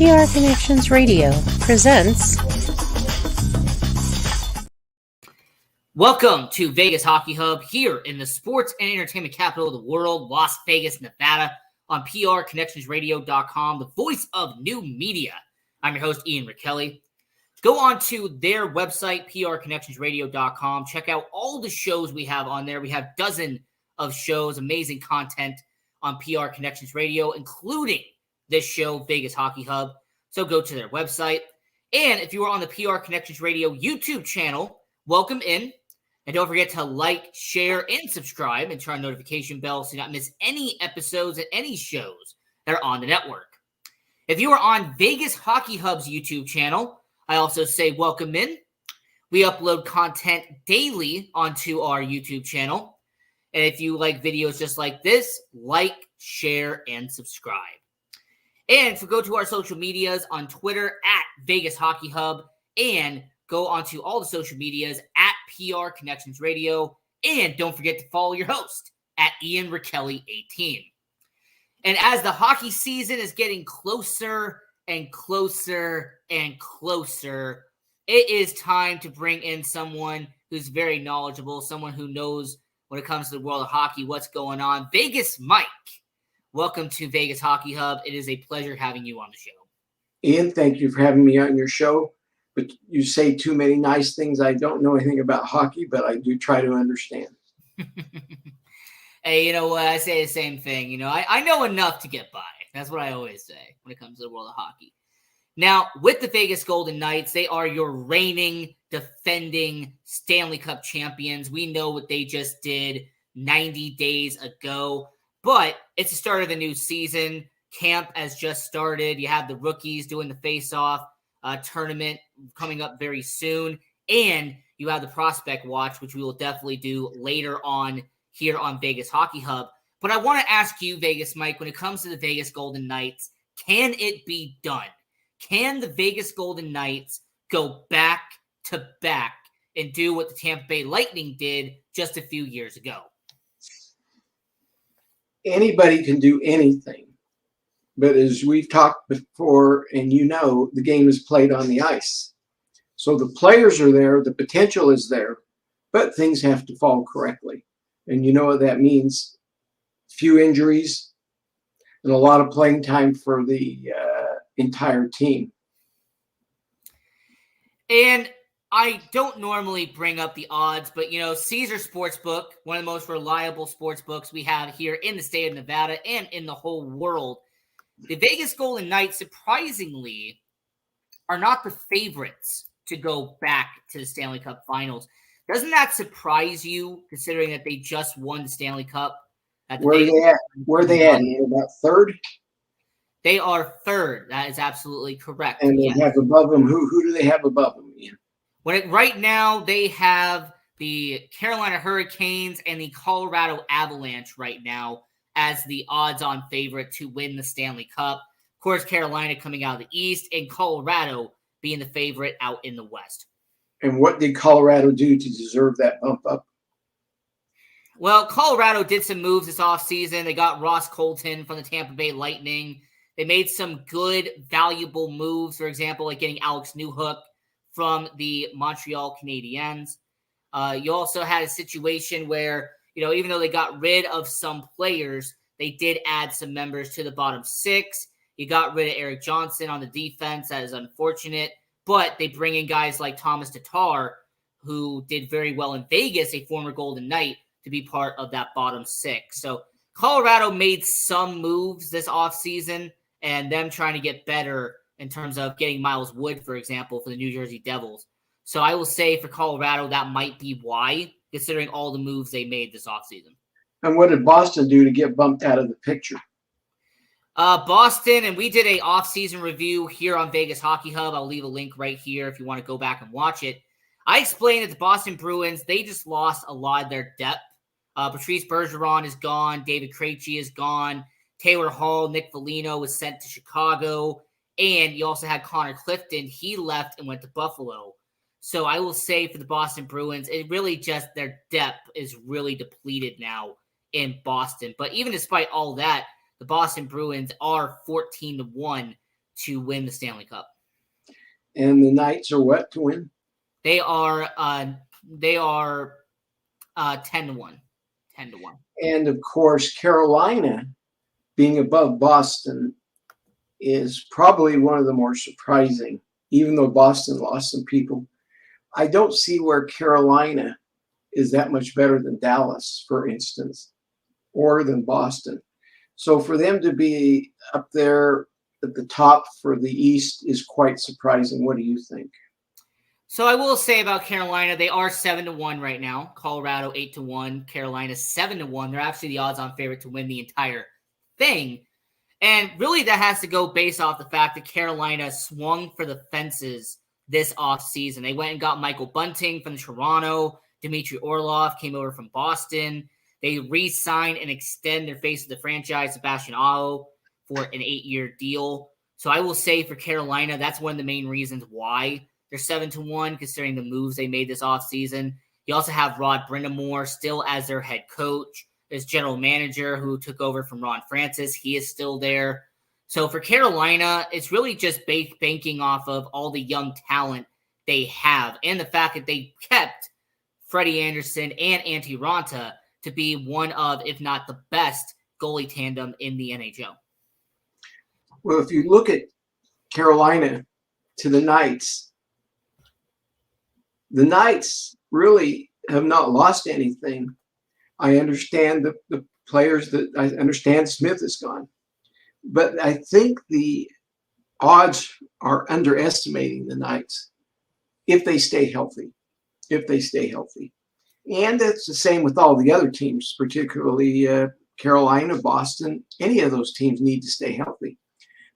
PR Connections Radio presents. Welcome to Vegas Hockey Hub here in the sports and entertainment capital of the world, Las Vegas, Nevada, on PRConnectionsRadio.com, the voice of new media. I'm your host, Ian Rickelli. Go on to their website, PRConnectionsRadio.com. Check out all the shows we have on there. We have dozens of shows, amazing content on PR Connections Radio, including this show, Vegas Hockey Hub. So go to their website. And if you are on the PR Connections Radio YouTube channel, welcome in. And don't forget to like, share, and subscribe and turn on notification bell so you not miss any episodes and any shows that are on the network. If you are on Vegas Hockey Hub's YouTube channel, I also say welcome in. We upload content daily onto our YouTube channel. And if you like videos just like this, like, share, and subscribe. And so go to our social medias on Twitter at Vegas Hockey Hub and go onto all the social medias at PR Connections Radio. And don't forget to follow your host at Ian Rickelli 18. And as the hockey season is getting closer and closer and closer, it is time to bring in someone who's very knowledgeable, someone who knows when it comes to the world of hockey, what's going on. Vegas Mike, welcome to Vegas Hockey Hub. It is a pleasure having you on the show. Ian, thank you for having me on your show. But you say too many nice things. I don't know anything about hockey, but I do try to understand. Hey, you know what? I say the same thing. You know, I know enough to get by. That's what I always say when it comes to the world of hockey. Now, with the Vegas Golden Knights, they are your reigning, defending Stanley Cup champions. We know what they just did 90 days ago, but it's the start of the new season. Camp has just started. You have the rookies doing the face-off tournament coming up very soon, and you have the prospect watch, which we will definitely do later on here on Vegas Hockey Hub. But I want to ask you, Vegas Mike, when it comes to the Vegas Golden Knights, can it be done? Can the Vegas Golden Knights go back to back and do what the Tampa Bay Lightning did just a few years ago? Anybody can do anything. But as we've talked before, and you know, the game is played on the ice. So the players are there, the potential is there, but things have to fall correctly. And you know what that means? Few injuries and a lot of playing time for the entire team. And I don't normally bring up the odds, but, you know, Caesar Sportsbook, one of the most reliable sports books we have here in the state of Nevada and in the whole world, the Vegas Golden Knights, surprisingly, are not the favorites to go back to the Stanley Cup Finals. Doesn't that surprise you, considering that they just won the Stanley Cup? Where are they at? About third? They are third. That is absolutely correct. And they have above them. Who do they have above them, Ian? Right now, they have the Carolina Hurricanes and the Colorado Avalanche right now as the odds-on favorite to win the Stanley Cup. Of course, Carolina coming out of the East and Colorado being the favorite out in the West. And what did Colorado do to deserve that bump up? Well, Colorado did some moves this offseason. They got Ross Colton from the Tampa Bay Lightning. They made some good, valuable moves, for example, like getting Alex Newhook from the Montreal Canadiens. You also had a situation where, you know, even though they got rid of some players, they did add some members to the bottom six. You got rid of Eric Johnson on the defense. That is unfortunate. But they bring in guys like Thomas Tatar, who did very well in Vegas, a former Golden Knight, to be part of that bottom six. So Colorado made some moves this offseason, and them trying to get better in terms of getting Miles Wood, for example, for the New Jersey Devils. So I will say for Colorado, that might be why, considering all the moves they made this offseason. And what did Boston do to get bumped out of the picture? Boston, and we did a offseason review here on Vegas Hockey Hub. I'll leave a link right here if you want to go back and watch it. I explained that the Boston Bruins, they just lost a lot of their depth. Patrice Bergeron is gone. David Krejci is gone. Taylor Hall, Nick Foligno was sent to Chicago. And you also had Connor Clifton. He left and went to Buffalo. So I will say for the Boston Bruins, it really just their depth is really depleted now in Boston. But even despite all that, the Boston Bruins are 14-1 to win the Stanley Cup. And the Knights are what to win? They are 10-1. 10-1. And of course, Carolina being above Boston is probably one of the more surprising, even though Boston lost some people. I don't see where Carolina is that much better than Dallas, for instance, or than Boston. So for them to be up there at the top for the East is quite surprising. What do you think? So I will say about Carolina, they are 7-1 right now. Colorado 8-1, Carolina 7-1. They're actually the odds-on favorite to win the entire thing. And really that has to go based off the fact that Carolina swung for the fences this offseason. They went and got Michael Bunting from Toronto. Dmitry Orlov came over from Boston. They re-signed and extend their face of the franchise, Sebastian Aho, for an 8-year deal. So I will say for Carolina, that's one of the main reasons why they're 7-1, considering the moves they made this offseason. You also have Rod Brind'Amour still as their head coach. There's general manager who took over from Ron Francis. He is still there. So for Carolina, it's really just banking off of all the young talent they have and the fact that they kept Freddie Anderson and Antti Raanta to be one of, if not the best, goalie tandem in the NHL. Well, if you look at Carolina to the Knights really have not lost anything. I understand the players that I understand Smith is gone. But I think the odds are underestimating the Knights if they stay healthy. And it's the same with all the other teams, particularly Carolina, Boston. Any of those teams need to stay healthy.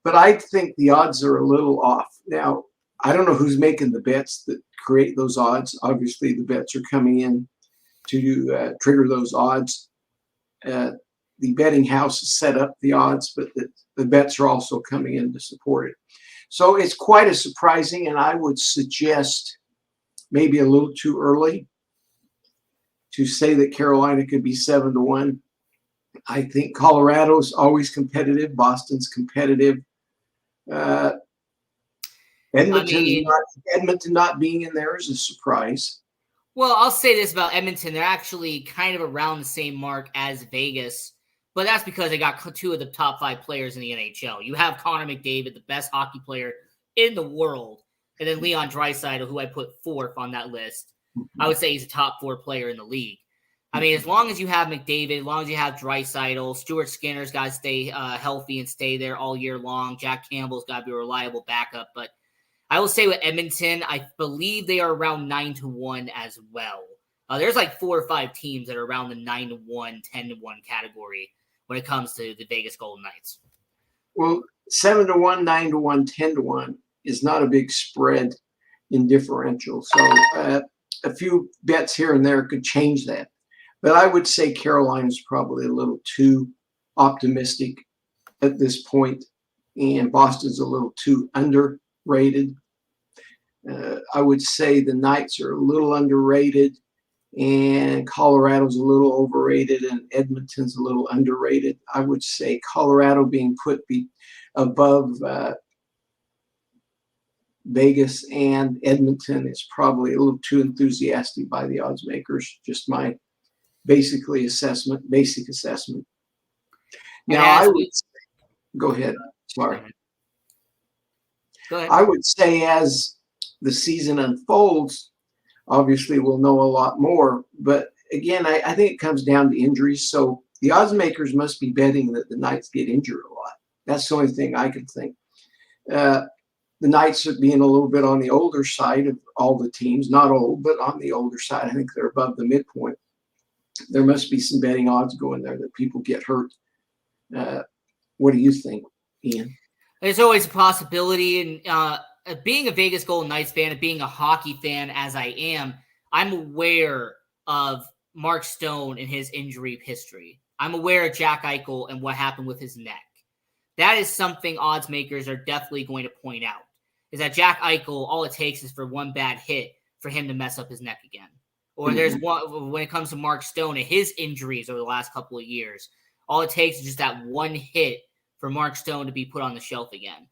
But I think the odds are a little off. Now, I don't know who's making the bets that create those odds. Obviously, the bets are coming in to trigger those odds. The betting house has set up the odds, but the bets are also coming in to support it. So it's quite a surprising, and I would suggest maybe a little too early to say that Carolina could be 7-1. I think Colorado's always competitive. Boston's competitive. Edmonton not being in there is a surprise. Well, I'll say this about Edmonton. They're actually kind of around the same mark as Vegas, but that's because they got two of the top 5 players in the NHL. You have Connor McDavid, the best hockey player in the world, and then Leon Draisaitl, who I put 4th on that list. Mm-hmm. I would say he's a top 4 player in the league. I mean, as long as you have McDavid, as long as you have Draisaitl, Stuart Skinner's got to stay healthy and stay there all year long. Jack Campbell's got to be a reliable backup. But I will say with Edmonton, I believe they are around 9-1 as well. There's like 4 or 5 teams that are around the 9-1, 10-1 category when it comes to the Vegas Golden Knights. Well, 7-1, 9-1, 10-1 is not a big spread in differential. So a few bets here and there could change that. But I would say Carolina's probably a little too optimistic at this point, and Boston's a little too underrated. I would say the Knights are a little underrated, and Colorado's a little overrated, and Edmonton's a little underrated. I would say Colorado being put above Vegas and Edmonton is probably a little too enthusiastic by the odds makers. Just my basic assessment. Now, I would go ahead. Sorry. Go ahead. I would say as the season unfolds, obviously we'll know a lot more. But again, I think it comes down to injuries. So the odds makers must be betting that the Knights get injured a lot. That's the only thing I can think. The Knights are being a little bit on the older side of all the teams. Not old, but on the older side. I think they're above the midpoint. There must be some betting odds going there that people get hurt. What do you think, Ian? There's always a possibility. And being a Vegas Golden Knights fan and being a hockey fan as I am, I'm aware of Mark Stone and his injury history. I'm aware of Jack Eichel and what happened with his neck. That is something odds makers are definitely going to point out, is that Jack Eichel, all it takes is for one bad hit for him to mess up his neck again. Or there's one, when it comes to Mark Stone and his injuries over the last couple of years, all it takes is just that one hit for Mark Stone to be put on the shelf again.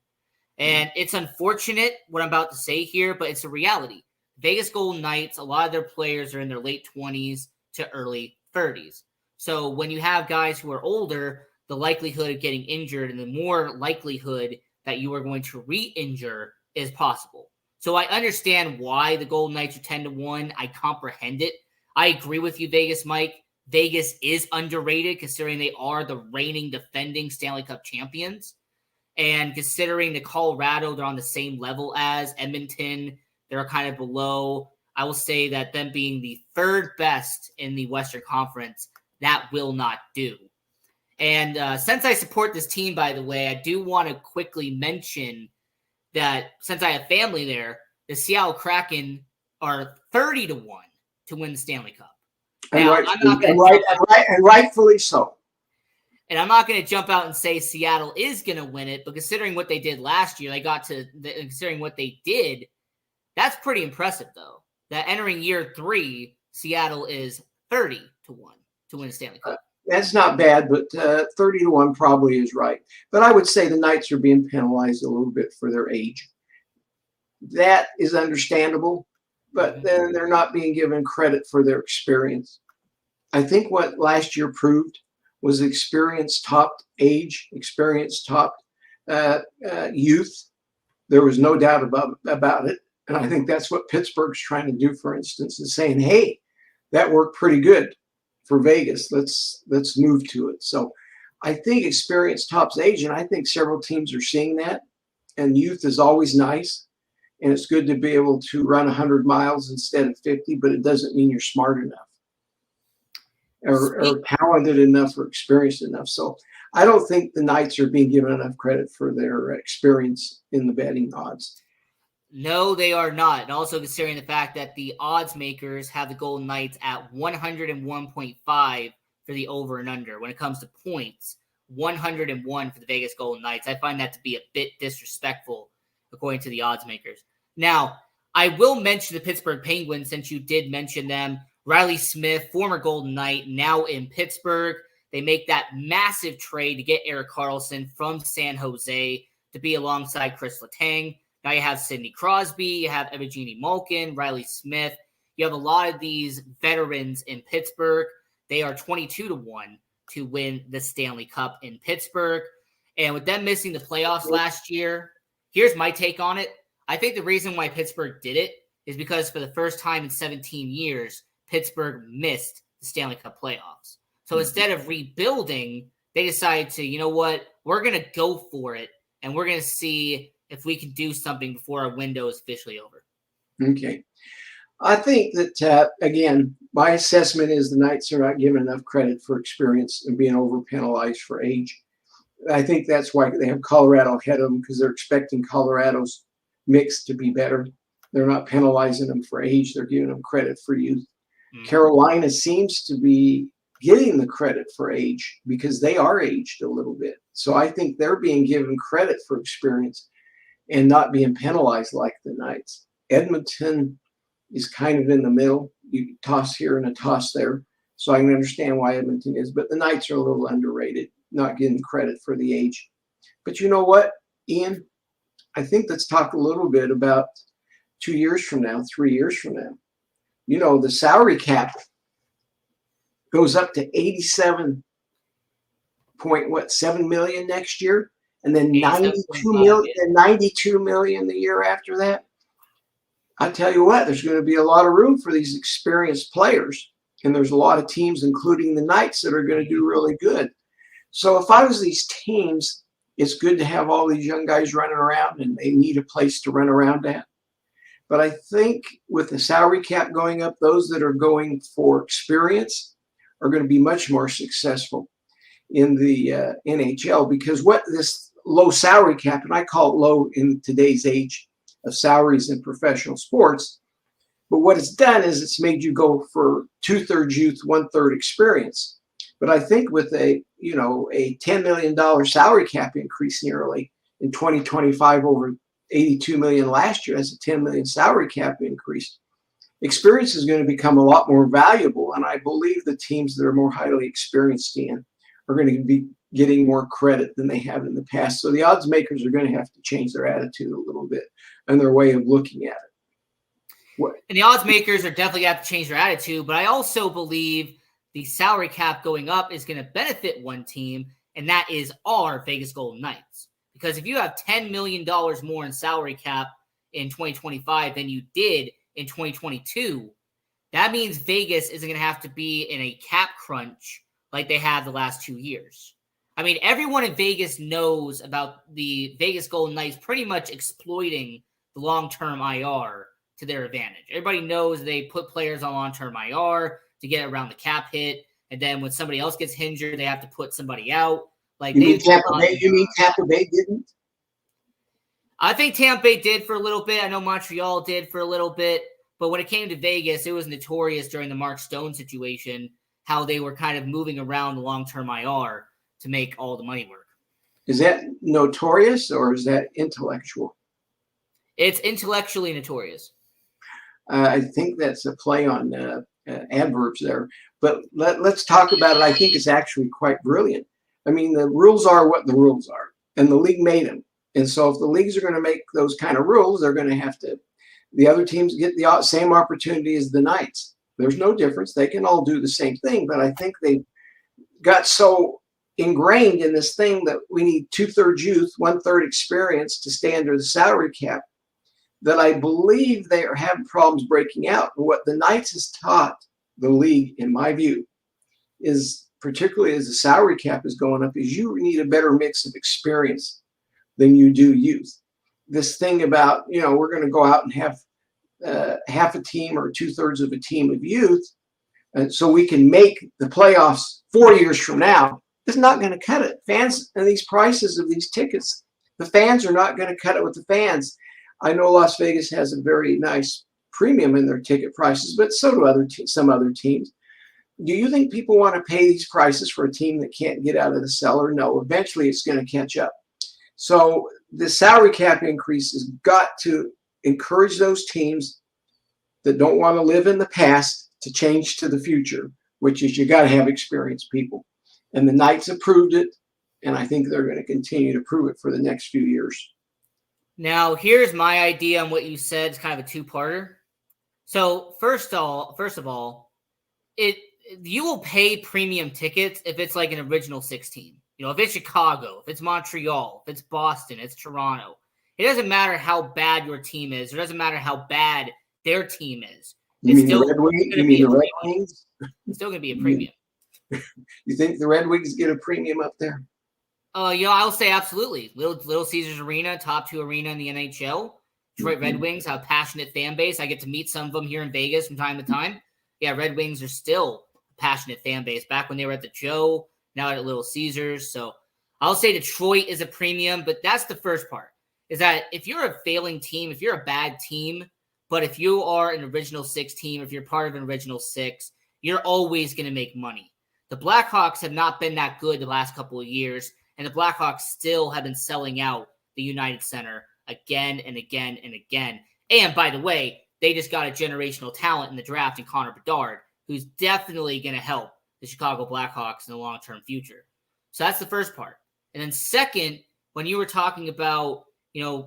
And it's unfortunate what I'm about to say here, but it's a reality. Vegas Golden Knights, a lot of their players are in their late 20s to early 30s. So when you have guys who are older, the likelihood of getting injured and the more likelihood that you are going to re-injure is possible. So I understand why the Golden Knights are 10-1. I comprehend it. I agree with you, Vegas, Mike. Vegas is underrated considering they are the reigning defending Stanley Cup champions. And considering the Colorado, they're on the same level as Edmonton. They're kind of below. I will say that them being the third best in the Western Conference, that will not do. And since I support this team, by the way, I do want to quickly mention that since I have family there, the Seattle Kraken are 30-1 to win the Stanley Cup. Now, and rightfully so. And I'm not going to jump out and say Seattle is going to win it, but considering what they did last year, considering what they did, that's pretty impressive, though. That entering year 3, Seattle is 30-1 to win the Stanley Cup. That's not bad, but 30-1 probably is right. But I would say the Knights are being penalized a little bit for their age. That is understandable, but then they're not being given credit for their experience. I think what last year proved was experience topped age, experience topped youth. There was no doubt about it. And I think that's what Pittsburgh's trying to do, for instance, is saying, hey, that worked pretty good for Vegas. Let's move to it. So I think experience tops age, and I think several teams are seeing that. And youth is always nice. And it's good to be able to run 100 miles instead of 50, but it doesn't mean you're smart enough or talented enough or experienced enough. So I don't think the Knights are being given enough credit for their experience in the betting odds. No, they are not. And also considering the fact that the odds makers have the Golden Knights at 101.5 for the over and under. When it comes to points, 101 for the Vegas Golden Knights. I find that to be a bit disrespectful according to the odds makers. Now, I will mention the Pittsburgh Penguins since you did mention them. Riley Smith, former Golden Knight, now in Pittsburgh. They make that massive trade to get Erik Karlsson from San Jose to be alongside Chris Letang. Now you have Sidney Crosby, you have Evgeny Malkin, Riley Smith. You have a lot of these veterans in Pittsburgh. They are 22-1 to win the Stanley Cup in Pittsburgh. And with them missing the playoffs last year, here's my take on it. I think the reason why Pittsburgh did it is because for the first time in 17 years, Pittsburgh missed the Stanley Cup playoffs. So instead of rebuilding, they decided to, you know what, we're going to go for it, and we're going to see if we can do something before our window is officially over. Okay. I think that, again, my assessment is the Knights are not given enough credit for experience and being over-penalized for age. I think that's why they have Colorado ahead of them, because they're expecting Colorado's mix to be better. They're not penalizing them for age. They're giving them credit for youth. Carolina seems to be getting the credit for age because they are aged a little bit. So I think they're being given credit for experience and not being penalized like the Knights. Edmonton is kind of in the middle. You toss here and a toss there. So I can understand why Edmonton is. But the Knights are a little underrated, not getting credit for the age. But you know what, Ian? I think let's talk a little bit about 2 years from now, 3 years from now. You know, the salary cap goes up to 87.7 million next year, and then 92 million the year after that. I tell you what, there's going to be a lot of room for these experienced players, and there's a lot of teams, including the Knights, that are going to do really good. So if I was these teams, it's good to have all these young guys running around, and they need a place to run around at. But I think with the salary cap going up, those that are going for experience are going to be much more successful in the NHL, because what this low salary cap, and I call it low in today's age of salaries in professional sports, but what it's done is it's made you go for 2/3 youth, 1/3 experience. But I think with a $10 million salary cap increase nearly in 2025 over 82 million last year, that's a 10 million salary cap increase. Experience is going to become a lot more valuable, and I believe the teams that are more highly experienced in are going to be getting more credit than they have in the past. So the odds makers are going to have to change their attitude a little bit and their way of looking at it. And the odds makers are definitely have to change their attitude, but I also believe the salary cap going up is going to benefit one team, and that is our Vegas Golden Knights. Because if you have $10 million more in salary cap in 2025 than you did in 2022, that means Vegas isn't going to have to be in a cap crunch like they have the last 2 years. I mean, everyone in Vegas knows about the Vegas Golden Knights pretty much exploiting the long-term IR to their advantage. Everybody knows they put players on long-term IR to get around the cap hit, and then when somebody else gets injured, they have to put somebody out. Like you mean Tampa Bay didn't? I think Tampa Bay did for a little bit. I know Montreal did for a little bit. But when it came to Vegas, it was notorious during the Mark Stone situation how they were kind of moving around the long-term IR to make all the money work. Is that notorious or is that intellectual? It's intellectually notorious. I think that's a play on adverbs there. But let's talk about it. I think it's actually quite brilliant. I mean, the rules are what the rules are, and the league made them. And so if the leagues are going to make those kind of rules, they're going to have to – the other teams get the same opportunity as the Knights. There's no difference. They can all do the same thing, but I think they got so ingrained in this thing that we need 2/3 youth, 1/3 experience to stay under the salary cap that I believe they are having problems breaking out. And what the Knights has taught the league, in my view, is particularly as the salary cap is going up, is you need a better mix of experience than you do youth. This thing about, we're going to go out and have half a team or 2/3 of a team of youth, and so we can make the playoffs 4 years from now, is not going to cut it. Fans and these prices of these tickets, the fans are not going to cut it with the fans. I know Las Vegas has a very nice premium in their ticket prices, but so do some other teams. Do you think people want to pay these prices for a team that can't get out of the cellar? No, eventually it's going to catch up. So the salary cap increase has got to encourage those teams that don't want to live in the past to change to the future, which is you got to have experienced people. And the Knights approved it, and I think they're going to continue to prove it for the next few years. Now, here's my idea on what you said. It's kind of a two-parter. So first of all, you will pay premium tickets if it's like an original 16. If it's Chicago, if it's Montreal, if it's Boston, it's Toronto. It doesn't matter how bad your team is. It doesn't matter how bad their team is. You mean the Red Wings? It's still going to be a premium. You think the Red Wings get a premium up there? I'll say absolutely. Little Caesars Arena, top 2 arena in the NHL. Detroit Red Wings have a passionate fan base. I get to meet some of them here in Vegas from time to time. Yeah, Red Wings are still a passionate fan base. Back when they were at the Joe, now at Little Caesars. So I'll say Detroit is a premium, but that's the first part. Is that if you're a failing team, if you're a bad team, but if you are an original 6 team, if you're part of an original 6, you're always going to make money. The Blackhawks have not been that good the last couple of years, and the Blackhawks still have been selling out the United Center again and again and again. And by the way, they just got a generational talent in the draft in Connor Bedard, who's definitely going to help the Chicago Blackhawks in the long-term future. So that's the first part. And then second, when you were talking about,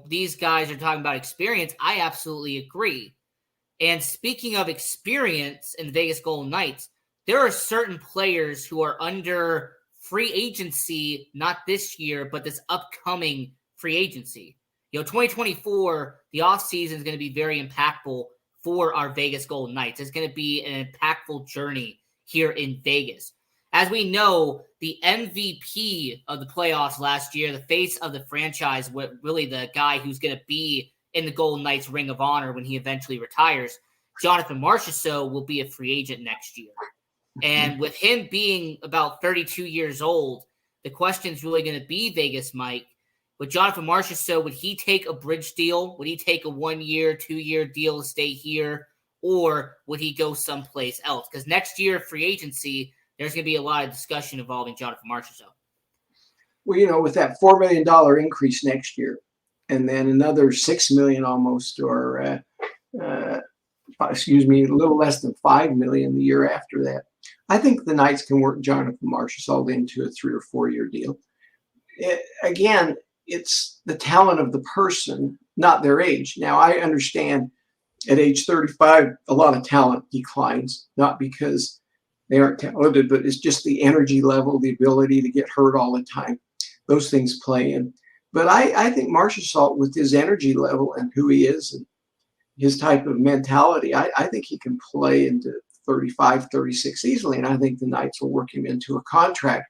these guys are talking about experience, I absolutely agree. And speaking of experience in the Vegas Golden Knights, there are certain players who are under free agency, not this year, but this upcoming free agency. 2024, the offseason is going to be very impactful for our Vegas Golden Knights. It's going to be an impactful journey here in Vegas. As we know, the MVP of the playoffs last year, the face of the franchise, really the guy who's going to be in the Golden Knights Ring of Honor when he eventually retires, Jonathan Marchessault will be a free agent next year. And with him being about 32 years old, the question is really going to be, Vegas Mike, with Jonathan Marchessault, would he take a bridge deal? Would he take a 1-year, 2-year deal to stay here? Or would he go someplace else? Because next year, free agency, there's going to be a lot of discussion involving Jonathan Marchessault. Well, with that $4 million increase next year, and then another $6 million almost, or a little less than $5 million the year after that, I think the Knights can work Jonathan Marchessault into a 3 or 4 year deal. Again, it's the talent of the person, not their age. Now, I understand at age 35, a lot of talent declines, not because they aren't talented, but it's just the energy level, the ability to get hurt all the time. Those things play in. But I think Marchessault, with his energy level and who he is and his type of mentality, I think he can play into 35, 36 easily. And I think the Knights will work him into a contract.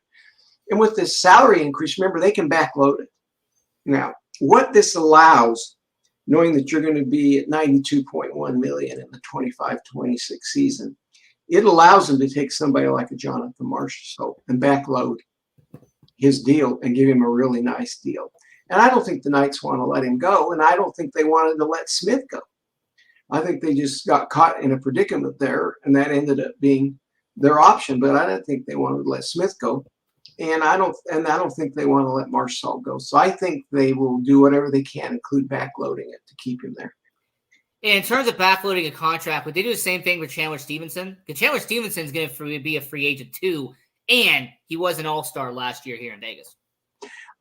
And with this salary increase, remember, they can backload it. Now, what this allows, knowing that you're going to be at 92.1 million in the 25-26 season, it allows them to take somebody like a Jonathan Marchessault and backload his deal and give him a really nice deal. And I don't think the Knights want to let him go, and I don't think they wanted to let Smith go. I think they just got caught in a predicament there, and that ended up being their option. But I don't think they wanted to let Smith go, and I don't think they want to let Marchessault go. So I think they will do whatever they can, include backloading it, to keep him there. In terms of backloading a contract, would they do the same thing with Chandler Stevenson? Because Chandler Stevenson is going to be a free agent too, and he was an all-star last year here in Vegas.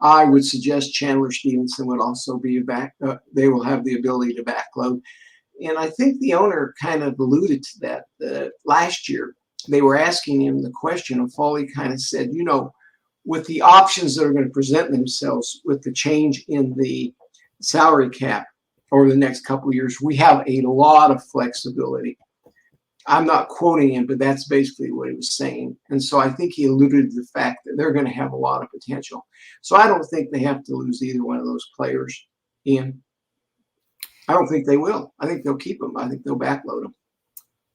I would suggest Chandler Stevenson would also be they will have the ability to backload. And I think the owner kind of alluded to that. Last year, they were asking him the question, and Foley kind of said, with the options that are going to present themselves with the change in the salary cap over the next couple of years, we have a lot of flexibility. I'm not quoting him, but that's basically what he was saying. And so I think he alluded to the fact that they're going to have a lot of potential. So I don't think they have to lose either one of those players, Ian. I don't think they will. I think they'll keep them. I think they'll backload them.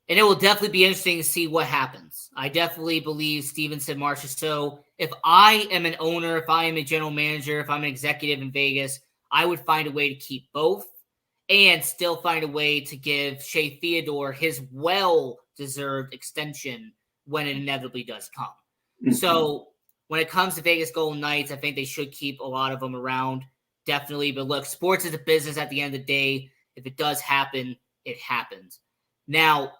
And it will definitely be interesting to see what happens. I definitely believe Stevenson, Marchessault. If I am an owner, if I am a general manager, if I'm an executive in Vegas, I would find a way to keep both and still find a way to give Shea Theodore his well-deserved extension when it inevitably does come. Mm-hmm. So when it comes to Vegas Golden Knights, I think they should keep a lot of them around, definitely. But look, sports is a business at the end of the day. If it does happen, it happens. Now,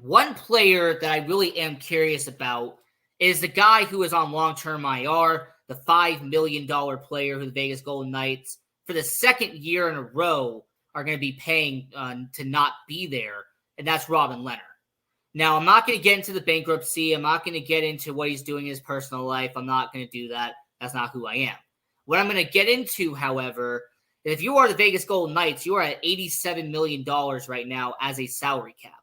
one player that I really am curious about is the guy who is on long-term IR, the $5 million player who the Vegas Golden Knights, for the second year in a row, are going to be paying to not be there, and that's Robin Lehner. Now, I'm not going to get into the bankruptcy. I'm not going to get into what he's doing in his personal life. I'm not going to do that. That's not who I am. What I'm going to get into, however, is if you are the Vegas Golden Knights, you are at $87 million right now as a salary cap.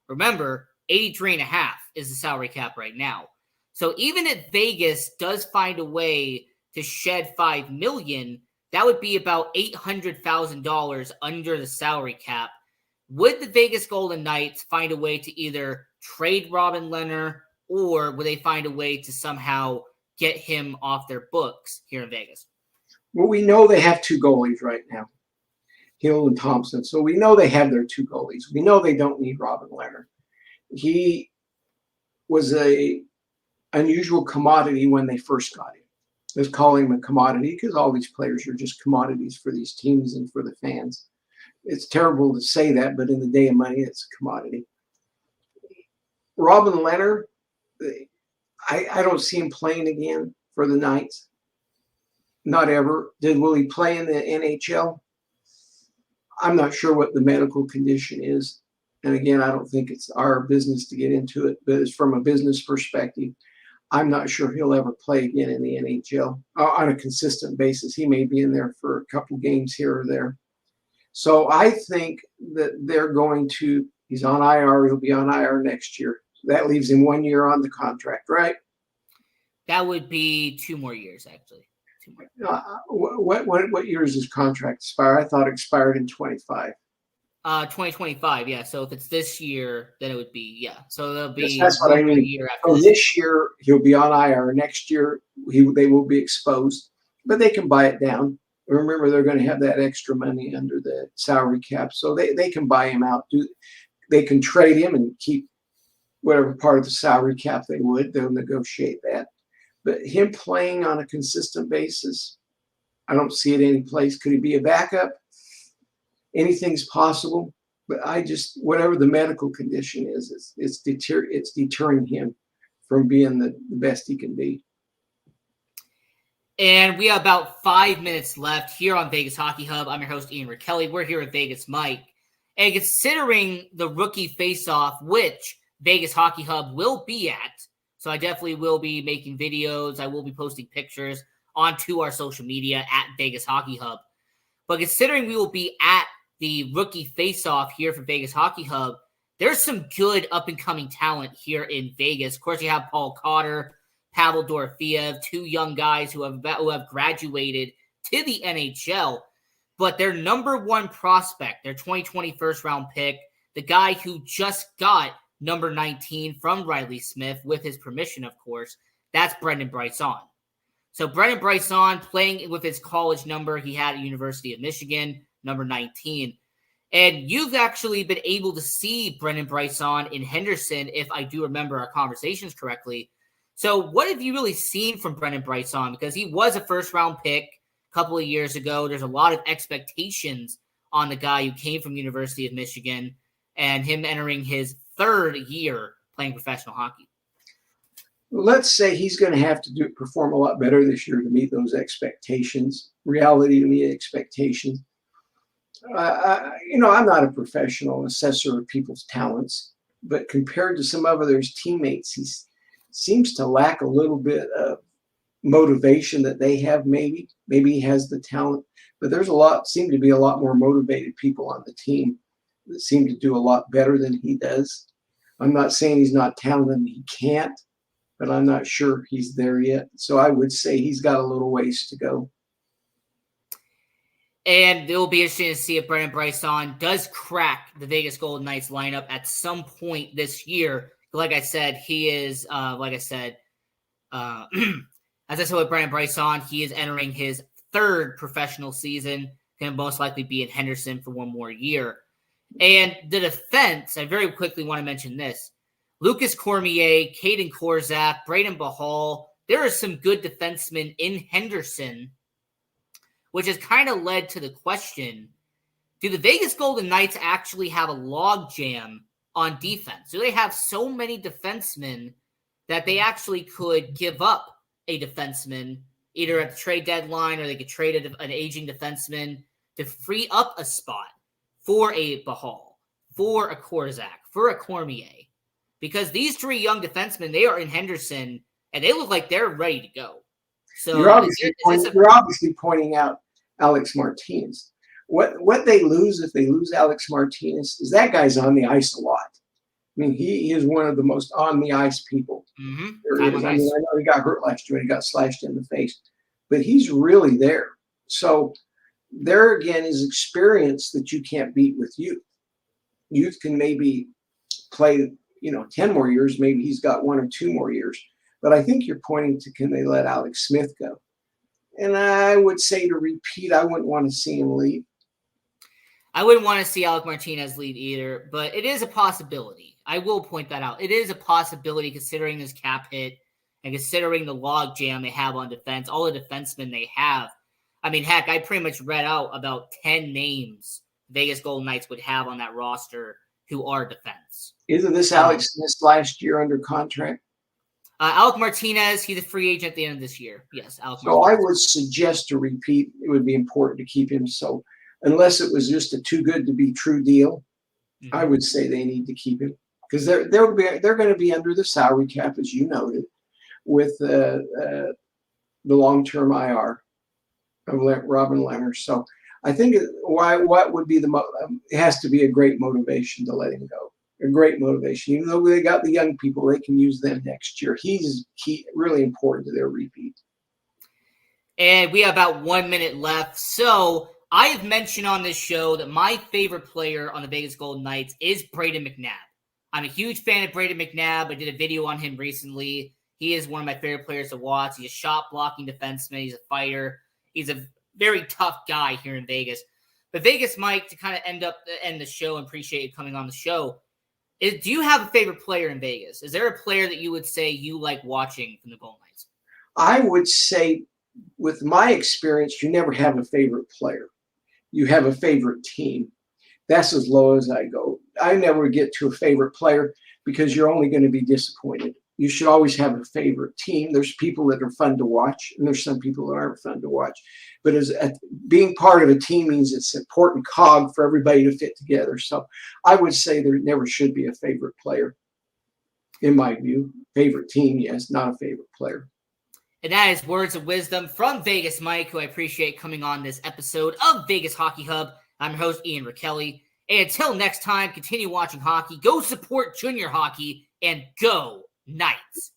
Remember, 83.5 is the salary cap right now. So even if Vegas does find a way to shed $5 million, that would be about $800,000 under the salary cap. Would the Vegas Golden Knights find a way to either trade Robin Lehner, or would they find a way to somehow get him off their books here in Vegas? Well, we know they have two goalies right now, Hill and Thompson. So we know they have their two goalies. We know they don't need Robin Lehner. He was a unusual commodity when they first got him. Let's call him a commodity because all these players are just commodities for these teams and for the fans. It's terrible to say that, but in the day of money, it's a commodity. Robin Lehner, I don't see him playing again for the Knights. Not ever. Will he play in the NHL? I'm not sure what the medical condition is. And again, I don't think it's our business to get into it, but it's from a business perspective. I'm not sure he'll ever play again in the NHL on a consistent basis. He may be in there for a couple games here or there. So I think that they're going to, he's on IR, he'll be on IR next year. So that leaves him 1 year on the contract, right? That would be 2 more years, actually. 2 more. What year does his contract expire? I thought it expired in 25. 2025, yeah. So if it's this year, then it would be, yeah. So there'll be yes, that's what I mean. Year after this year, he'll be on IR. Next year, they will be exposed, but they can buy it down. Remember, they're going to have that extra money under the salary cap, so they can buy him out. They can trade him and keep whatever part of the salary cap they would. They'll negotiate that. But him playing on a consistent basis, I don't see it any place. Could he be a backup? Anything's possible, but whatever the medical condition is, it's deterring him from being the best he can be. And we have about 5 minutes left here on Vegas Hockey Hub. I'm your host, Ian Kelly. We're here with Vegas Mike. And considering the rookie face-off, which Vegas Hockey Hub will be at, so I definitely will be making videos. I will be posting pictures onto our social media at Vegas Hockey Hub. But considering we will be at the rookie face-off here for Vegas Hockey Hub, there's some good up-and-coming talent here in Vegas. Of course, you have Paul Cotter, Pavel Dorofeyev, two young guys who have graduated to the NHL. But their number one prospect, their 2020 first-round pick, the guy who just got number 19 from Riley Smith, with his permission, of course, that's Brendan Bryson. So Brendan Bryson, playing with his college number he had at University of Michigan, number 19. And you've actually been able to see Brendan Bryson in Henderson, if I do remember our conversations correctly. So what have you really seen from Brendan Bryson? Because he was a first-round pick a couple of years ago. There's a lot of expectations on the guy who came from University of Michigan and him entering his third year playing professional hockey. Let's say he's going to have to perform a lot better this year to meet those expectations, reality to meet expectations. I'm not a professional assessor of people's talents, but compared to some of his teammates, he seems to lack a little bit of motivation that they have. Maybe he has the talent, but seem to be a lot more motivated people on the team that seem to do a lot better than he does. I'm not saying he's not talented and he can't, but I'm not sure he's there yet. So I would say he's got a little ways to go. And it will be interesting to see if Brendan Bryson does crack the Vegas Golden Knights lineup at some point this year. Like I said, he is, as I said with Brendan Bryson, he is entering his third professional season, going to most likely be in Henderson for one more year. And the defense, I very quickly want to mention this. Lucas Cormier, Caden Korzak, Braden Bahal, there are some good defensemen in Henderson, which has kind of led to the question, do the Vegas Golden Knights actually have a logjam on defense? Do they have so many defensemen that they actually could give up a defenseman either at the trade deadline, or they could trade an aging defenseman to free up a spot for a Bahal, for a Korzak, for a Cormier? Because these three young defensemen, they are in Henderson, and they look like they're ready to go. So you're obviously pointing out Alex Martinez. What they lose if they lose Alex Martinez is that guy's on the ice a lot. I mean, he is one of the most on the ice people. There is. I know he got hurt last year and he got slashed in the face, but he's really there. So there again is experience that you can't beat with youth. Youth can maybe play, 10 more years. Maybe he's got 1 or 2 more years. But I think you're pointing to, can they let Alex Smith go? And I would say, to repeat, I wouldn't want to see him leave. I wouldn't want to see Alec Martinez leave either, but it is a possibility. I will point that out. It is a possibility considering this cap hit and considering the log jam they have on defense, all the defensemen they have. I mean, heck, I pretty much read out about 10 names Vegas Golden Knights would have on that roster who are defense. Isn't this Alex Smith last year under contract? Alec Martinez, he's a free agent at the end of this year. Yes, Alec So Martinez. I would suggest, to repeat, it would be important to keep him. So unless it was just a too good to be true deal, I would say they need to keep him, because they're going to be under the salary cap, as you noted, with the long-term IR of Robin Leonard. So I think what would be it has to be a great motivation to let him go. A great motivation. Even though they got the young people, they can use them next year. He's really important to their repeat. And we have about 1 minute left. So I have mentioned on this show that my favorite player on the Vegas Golden Knights is Braden McNabb. I'm a huge fan of Braden McNabb. I did a video on him recently. He is one of my favorite players to watch. He's a shot-blocking defenseman. He's a fighter. He's a very tough guy here in Vegas. But Vegas, Mike, to kind of end the show, and appreciate you coming on the show, do you have a favorite player in Vegas? Is there a player that you would say you like watching from the Golden Knights? I would say, with my experience, you never have a favorite player. You have a favorite team. That's as low as I go. I never get to a favorite player because you're only going to be disappointed. you should always have a favorite team. There's people that are fun to watch, and there's some people that aren't fun to watch. But being part of a team means it's an important cog for everybody to fit together. So I would say there never should be a favorite player, in my view. Favorite team, yes, not a favorite player. And that is words of wisdom from Vegas Mike, who I appreciate coming on this episode of Vegas Hockey Hub. I'm your host, Ian Rickelli. And until next time, continue watching hockey, go support junior hockey, and go Knights.